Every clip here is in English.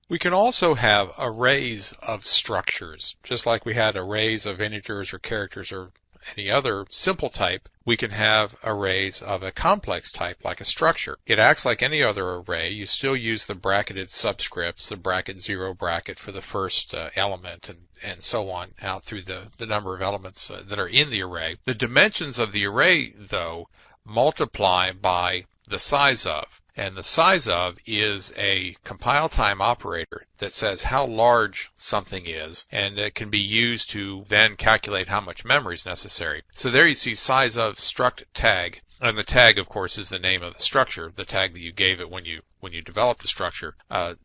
We can also have arrays of structures. Just like we had arrays of integers or characters or any other simple type, we can have arrays of a complex type like a structure. It acts like any other array. You still use the bracketed subscripts, the bracket 0 bracket for the first element, and so on out through the number of elements that are in the array. The dimensions of the array, though, multiply by the size of. And the size of is a compile time operator that says how large something is, and it can be used to then calculate how much memory is necessary. So there you see size of struct tag, and the tag, of course, is the name of the structure, the tag that you gave it when you developed the structure.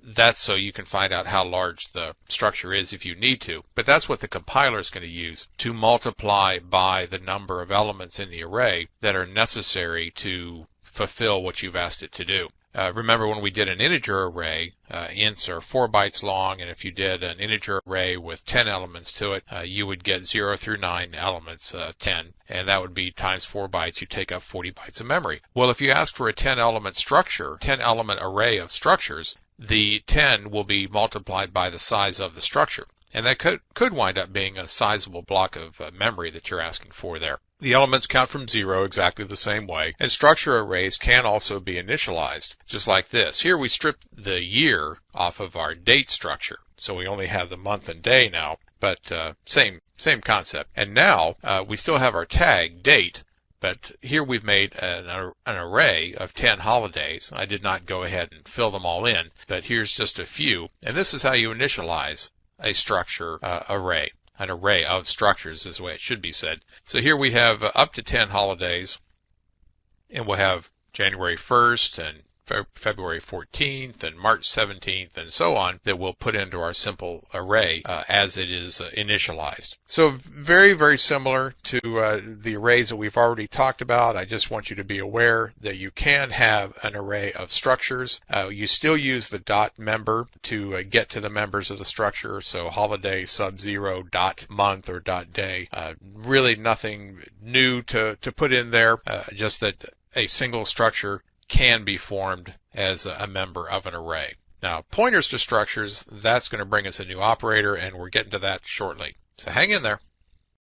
That's so you can find out how large the structure is if you need to. But that's what the compiler is going to use to multiply by the number of elements in the array that are necessary to fulfill what you've asked it to do. Remember when we did an integer array, ints are 4 bytes long, and if you did an integer array with 10 elements to it, you would get 0 through 9 elements, 10, and that would be times 4 bytes, you take up 40 bytes of memory. Well, if you ask for a 10-element structure, 10-element array of structures, the 10 will be multiplied by the size of the structure. And that could wind up being a sizable block of memory that you're asking for there. The elements count from 0 exactly the same way, and structure arrays can also be initialized, just like this. Here we stripped the year off of our date structure, so we only have the month and day now, but same concept. And now we still have our tag, date, but here we've made an array of 10 holidays. I did not go ahead and fill them all in, but here's just a few, and this is how you initialize a structure array. An array of structures is the way it should be said. So here we have up to 10 holidays, and we'll have January 1st and February 14th and March 17th and so on that we'll put into our simple array as it is initialized. So very, very similar to the arrays that we've already talked about. I just want you to be aware that you can have an array of structures. You still use the dot member to get to the members of the structure. So holiday sub-0 dot month or dot day. Really nothing new to put in there, just that a single structure can be formed as a member of an array. Now, pointers to structures, that's going to bring us a new operator, and we're getting to that shortly. So hang in there.